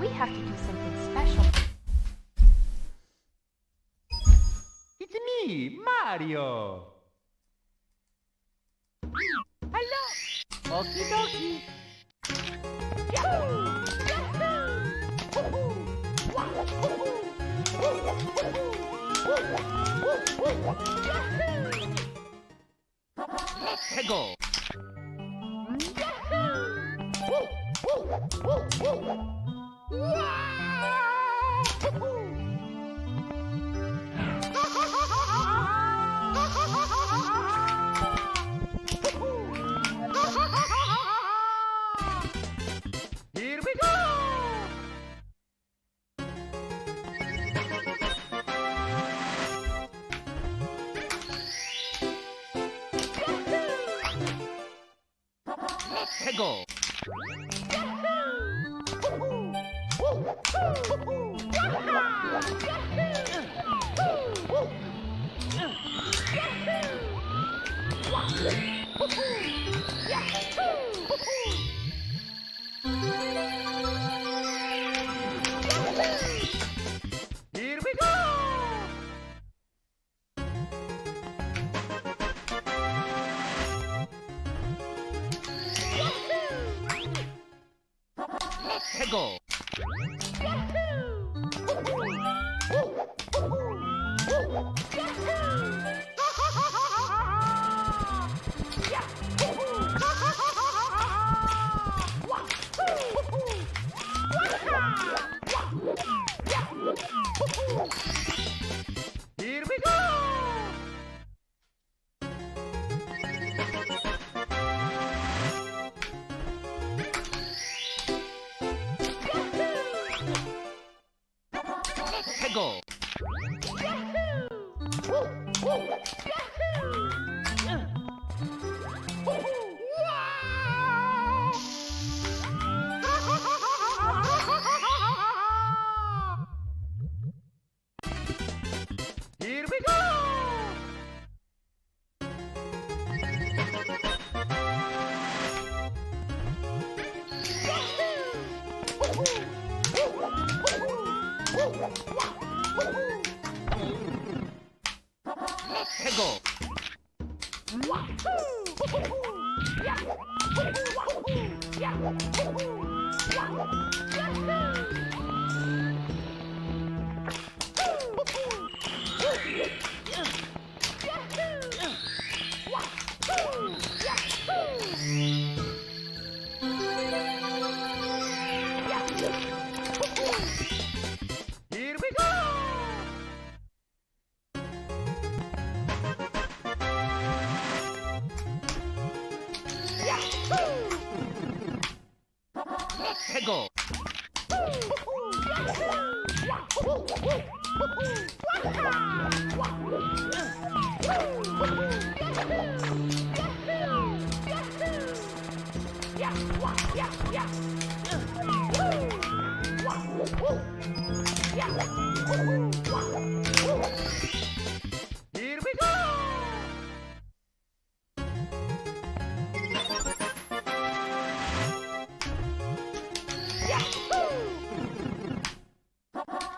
We have to do something special. It's me, Mario. Hello. Okie dokie. Yahoo! Let's go. Here we go. Let's go. Here we go. Let's go. Here we go. Let's go. Here we go. Let's go. Here we go. Let's go. Here we go.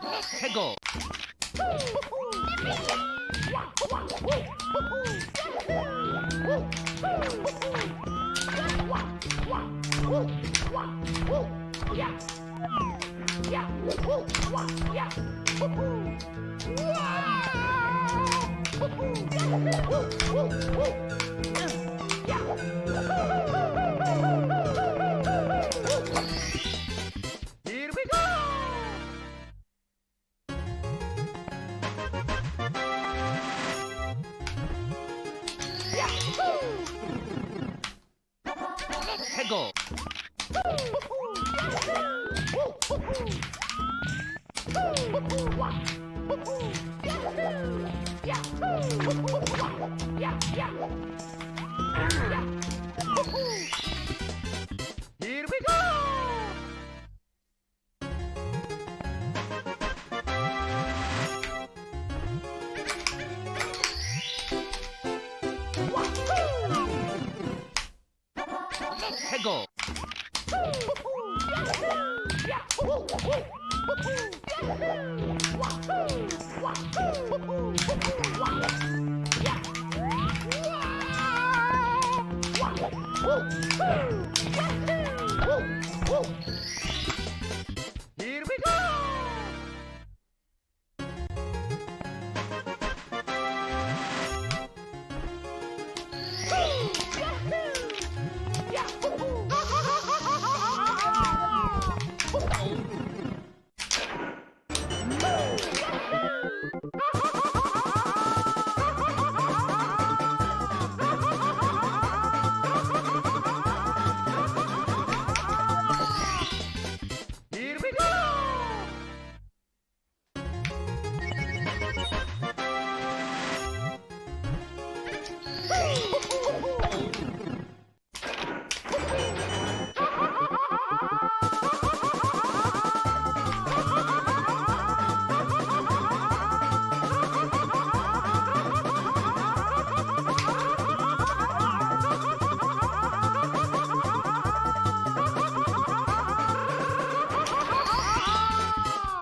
Let's go. Here we go. Let's go. Here we go. Let's go. Here we go! Here we go!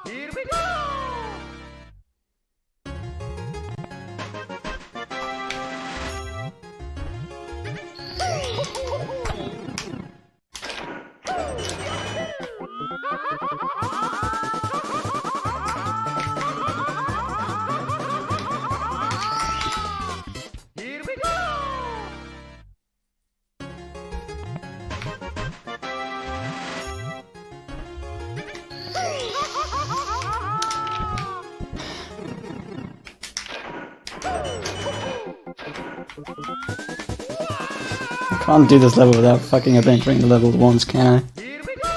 Here we go! Here we go! Can't do this level without fucking up entering the level once, can I? Here we go!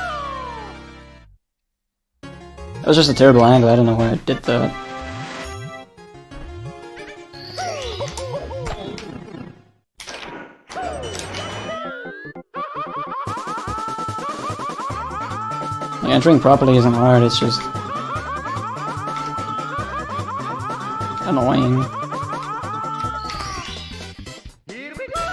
That was just a terrible angle, I don't know why I did that. Like, entering properly isn't hard, it's just annoying. Here we go!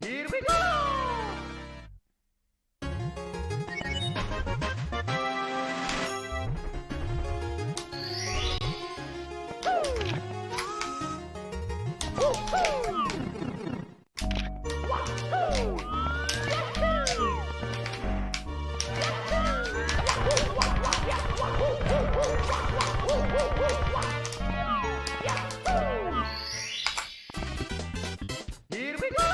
Here we go! Here we go!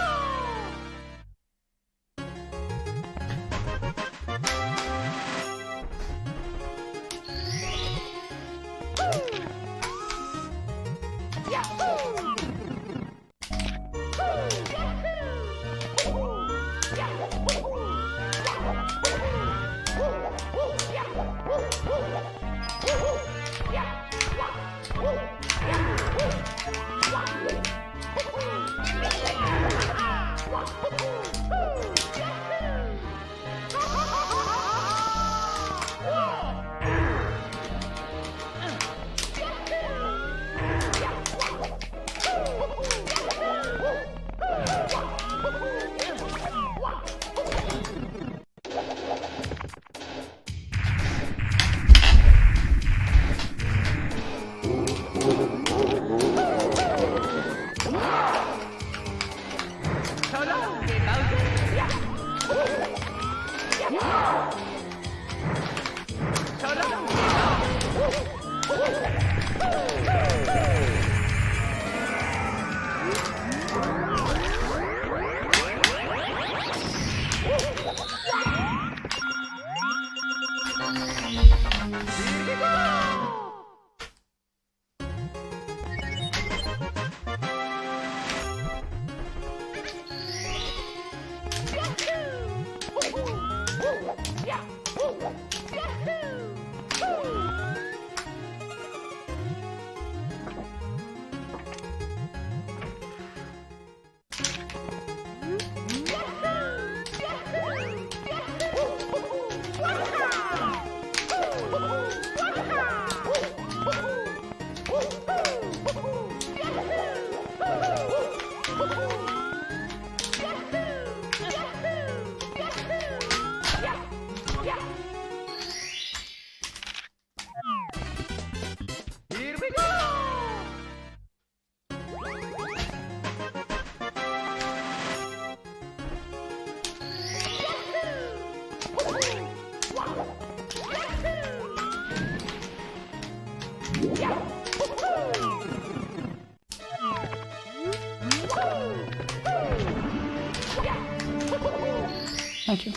Thank you.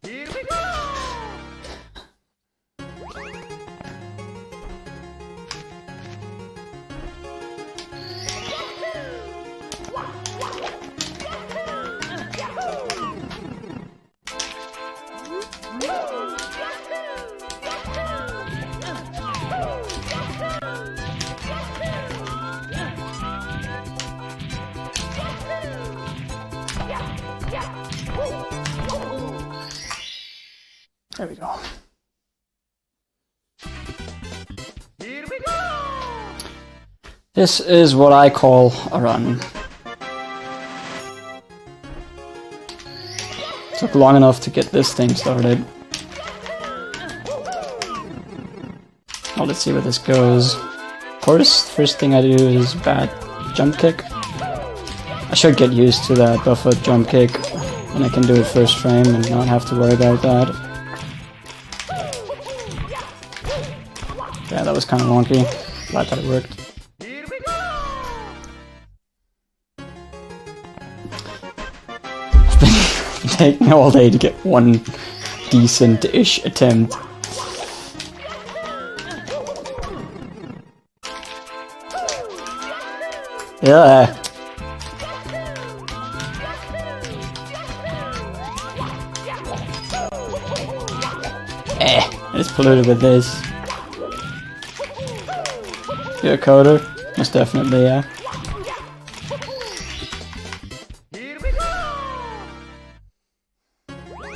Here we go! There we go. Here we go! This is what I call a run. Took long enough to get this thing started. Well, let's see where this goes. Of course, first thing I do is bad jump kick. I should get used to that buffer jump kick, and I can do it first frame and not have to worry about that. Yeah, that was kind of wonky. Glad that it worked. Here we go! I've been taking all day to get one decent-ish attempt. Yeah. It's polluted with this. You're a coder? Most definitely, yeah. Here we go!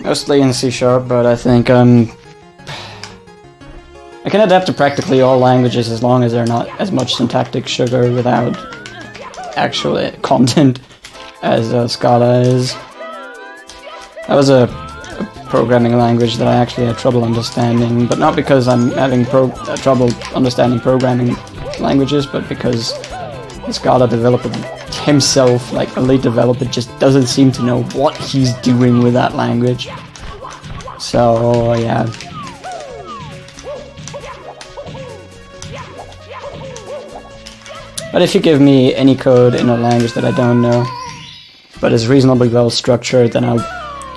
Mostly in C#, but I think I can adapt to practically all languages as long as they're not as much syntactic sugar without actual content as Scala is. That was a programming language that I actually had trouble understanding, but not because I'm having trouble understanding programming languages, but because the Scala developer himself, like a lead developer, just doesn't seem to know what he's doing with that language. So, yeah. But if you give me any code in a language that I don't know, but is reasonably well structured, then I'll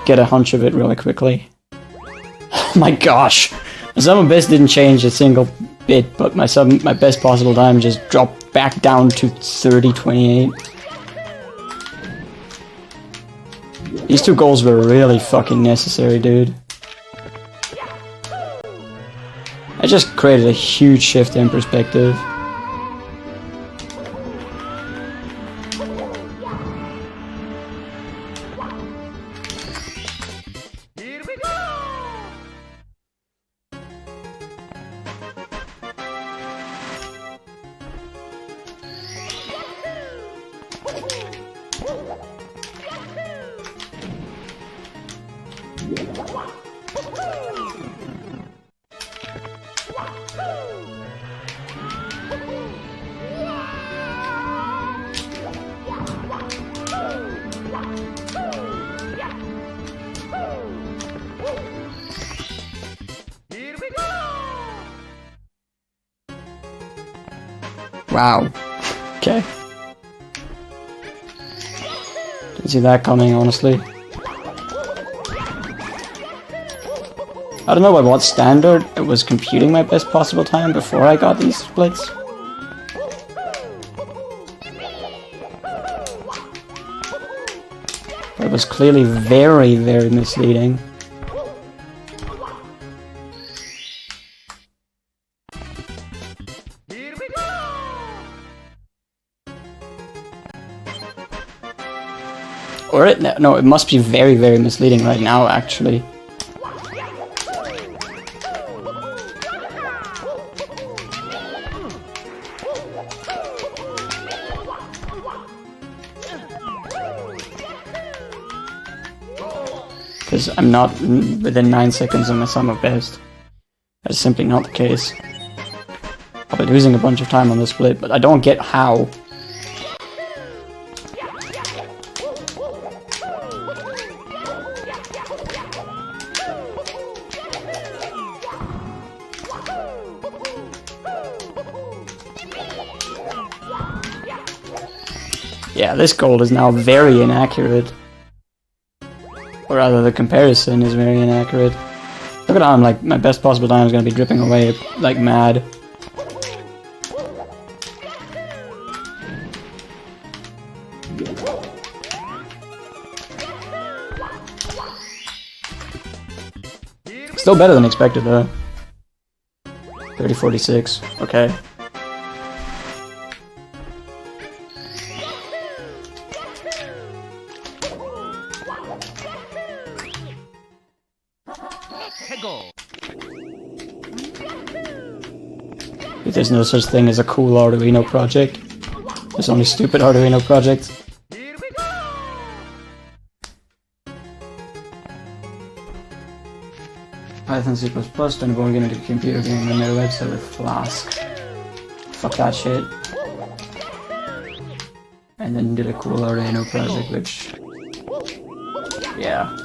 get a hunch of it really quickly. Oh my gosh! My sum best didn't change a single bit, but my best possible time just dropped back down to 30:28. These two goals were really fucking necessary, dude. I just created a huge shift in perspective. Here we go! Here we go! Wow. Okay. Didn't see that coming, honestly. I don't know by what standard it was computing my best possible time before I got these splits. But it was clearly very, very misleading. Here we go! Or no, it must be very, very misleading right now, actually. Because I'm not within 9 seconds of my sum of best. That is simply not the case. I'll be losing a bunch of time on this split, but I don't get how. Yeah, this gold is now very inaccurate. Or rather, the comparison is very inaccurate. Look at how I'm like, my best possible time is gonna be dripping away like mad. Still better than expected though. 30-46, okay. There's no such thing as a cool Arduino project. There's only stupid Arduino projects. Python C++ turn a board game into a computer game and made a website with Flask. Fuck that shit. And then did a cool Arduino project, which... yeah.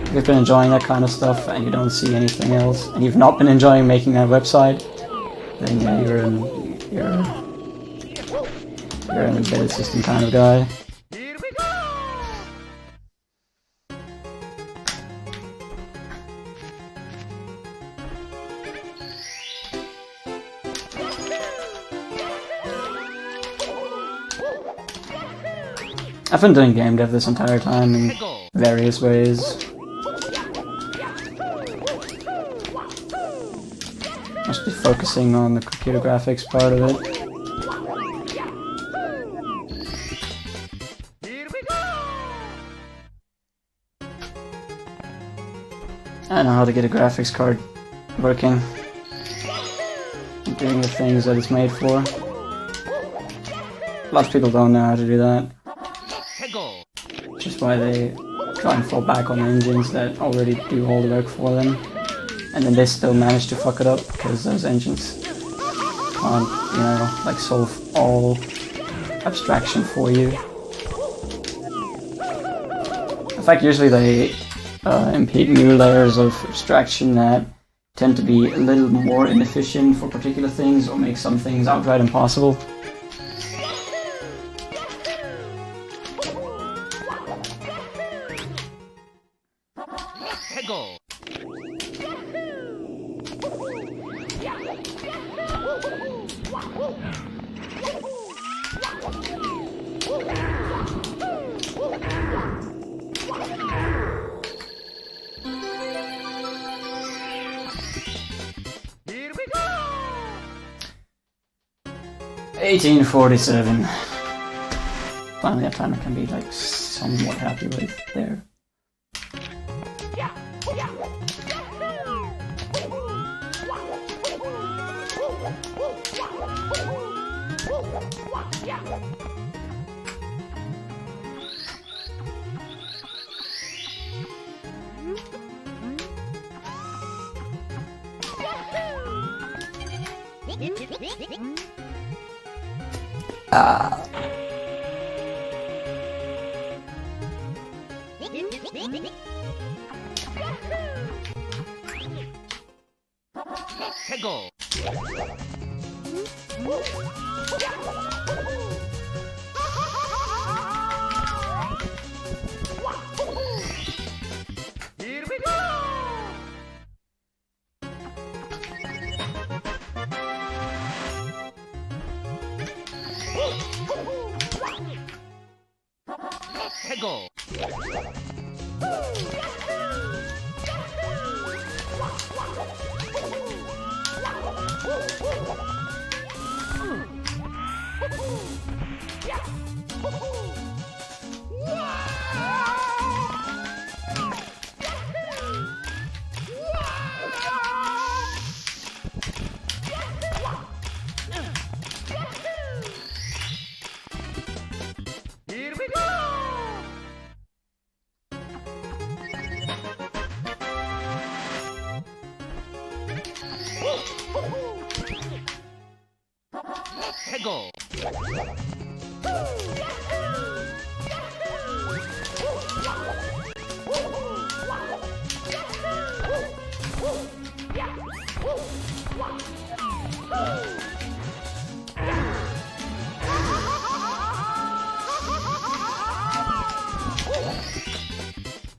If you've been enjoying that kind of stuff and you don't see anything else, and you've not been enjoying making that website, then yeah, you're an embedded system kind of guy. I've been doing game dev this entire time in various ways. Must be focusing on the computer graphics part of it. I know how to get a graphics card working and doing the things that it's made for. Lots of people don't know how to do that. Which is why they try and fall back on engines that already do all the work for them. And then they still manage to fuck it up because those engines can't, you know, like solve all abstraction for you. In fact, usually they impede new layers of abstraction that tend to be a little more inefficient for particular things or make some things outright impossible. Here we go! 1847. Finally a time I can be like somewhat happy with there. Ah. Here we go!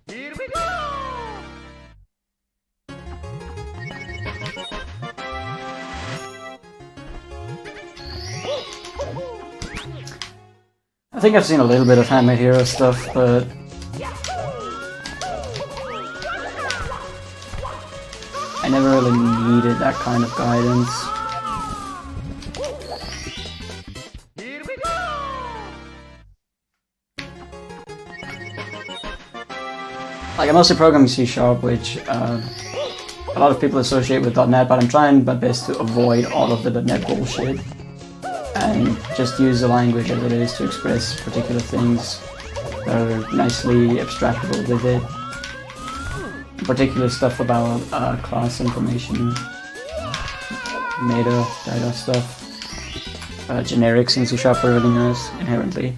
Here we go! I think I've seen a little bit of Handmade Hero stuff, but I never really needed that kind of guidance. Here we go! Like, I mostly program in C#, which a lot of people associate with .NET, but I'm trying my best to avoid all of the .NET bullshit and just use the language as it is to express particular things that are nicely abstractable with it. Particular stuff about class information, data stuff. Generics in C# are really nice inherently.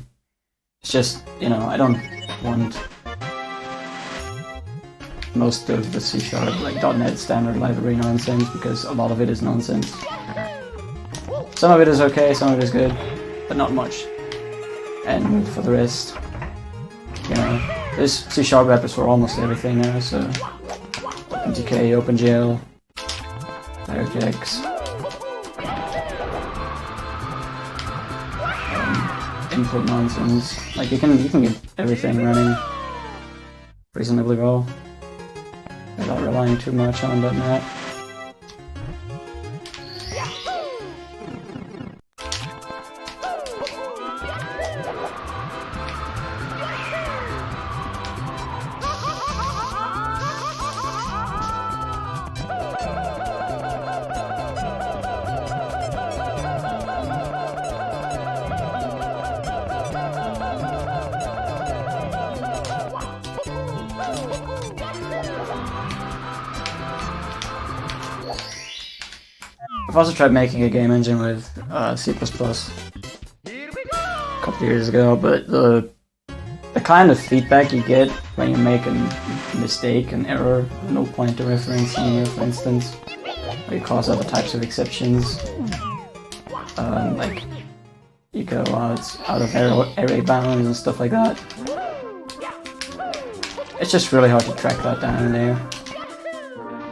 It's just, you know, I don't want most of the C# like .NET standard library nonsense, because a lot of it is nonsense. Some of it is okay, some of it is good, but not much. And for the rest, you know, there's C# wrappers for almost everything now, so OpenTK, OpenGL, DirectX, input nonsense. Like you can get everything running reasonably well without relying too much on .NET. I've also tried making a game engine with C++ a couple of years ago, but the kind of feedback you get when you make a mistake, an error, a no pointer reference somewhere, for instance, or you cause other types of exceptions, like you go out of array bounds and stuff like that. It's just really hard to track that down there,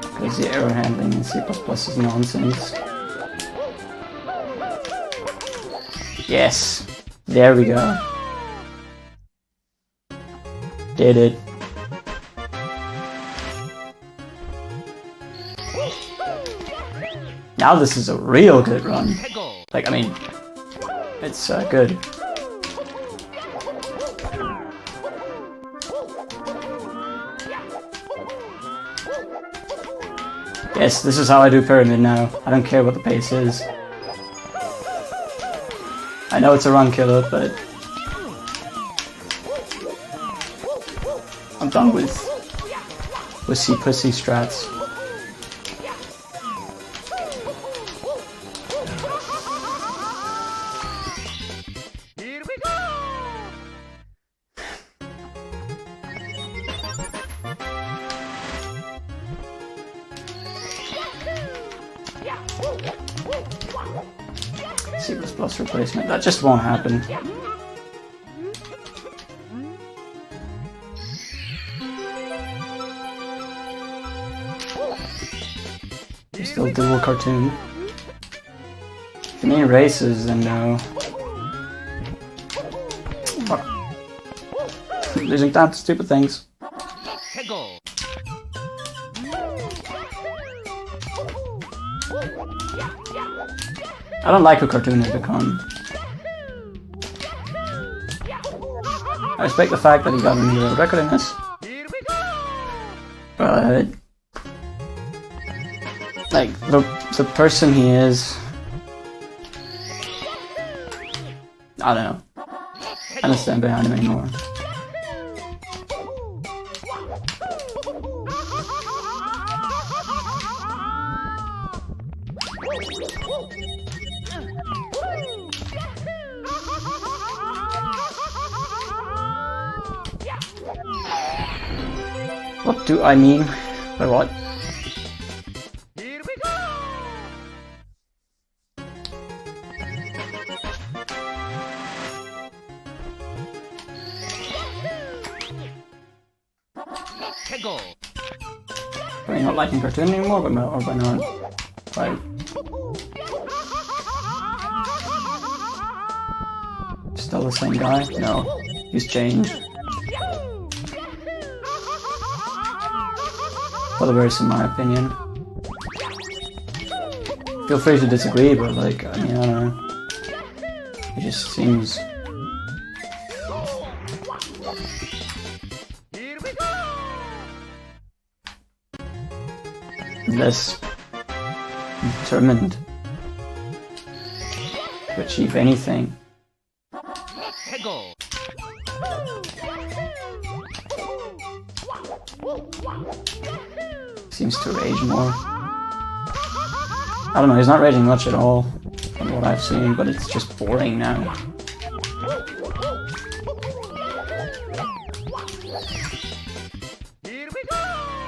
because the error handling in C++ is nonsense. Yes! There we go. Did it. Now this is a real good run. Like, I mean, it's good. Yes, this is how I do Pyramid now. I don't care what the pace is. I know it's a run killer, but I'm done with C-pussy strats. Here we go! C++ replacement. That just won't happen. There's still dual cartoon. If you mean races, then no. Fuck. Losing time to stupid things. I don't like who Cartoon has become. I respect the fact that he got a new world record in this, but like the person he is, I don't know. I don't stand behind him anymore. What do I mean by what? Here we go! Are you not liking cartoon anymore, but or by not? Right. Still the same guy? No, he's changed. For the worse, in my opinion. Feel free to disagree, but like, I mean, I don't know. It just seems less determined to achieve anything. Seems to rage more. I don't know, he's not raging much at all from what I've seen, but it's just boring now.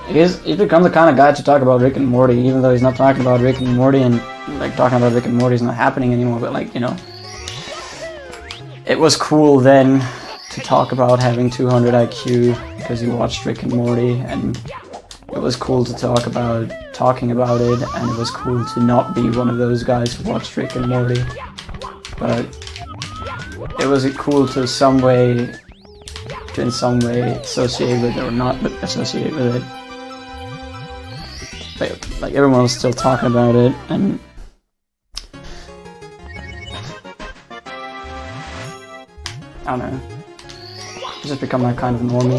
He's become the kind of guy to talk about Rick and Morty, even though he's not talking about Rick and Morty, and like talking about Rick and Morty is not happening anymore, but like, you know, it was cool then to talk about having 200 IQ because you watched Rick and Morty, and it was cool to talk about talking about it, and it was cool to not be one of those guys who watched Rick and Morty. But it was cool to in some way associate with it or not associate with it. But like everyone was still talking about it, and I don't know. It's just become like kind of normal.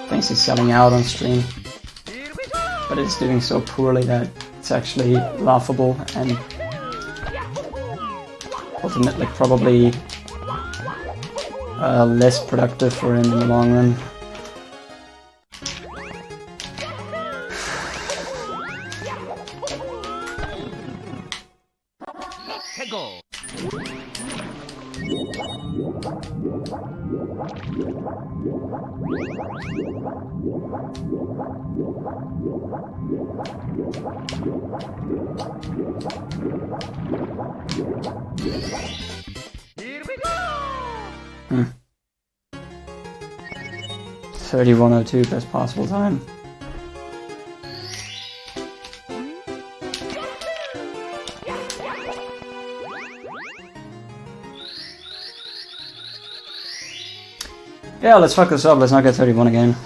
Thinks it's selling out on stream, but it's doing so poorly that it's actually laughable and ultimately probably less productive for him in the long run. Here we go! 31:02 best possible time. Yeah, let's fuck this up, let's not get 31 again.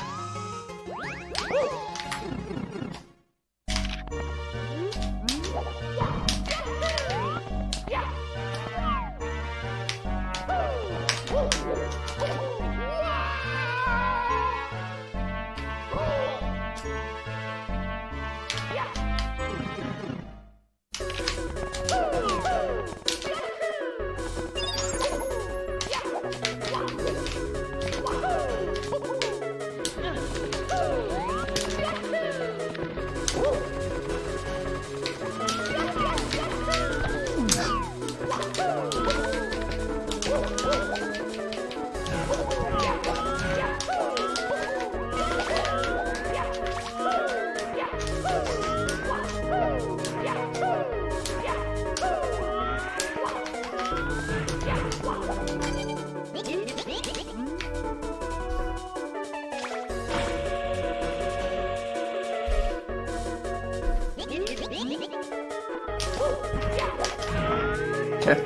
Okay.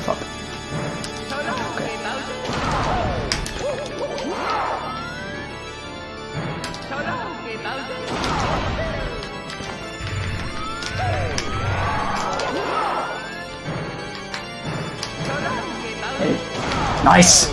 Fuck. Hey. Nice!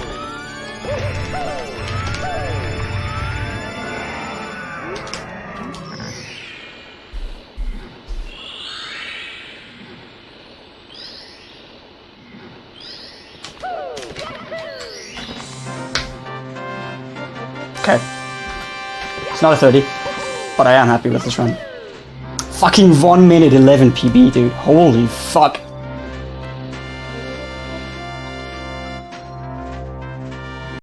Okay. It's not a 30, but I am happy with this run. Fucking 1 minute 11 PB, dude. Holy fuck.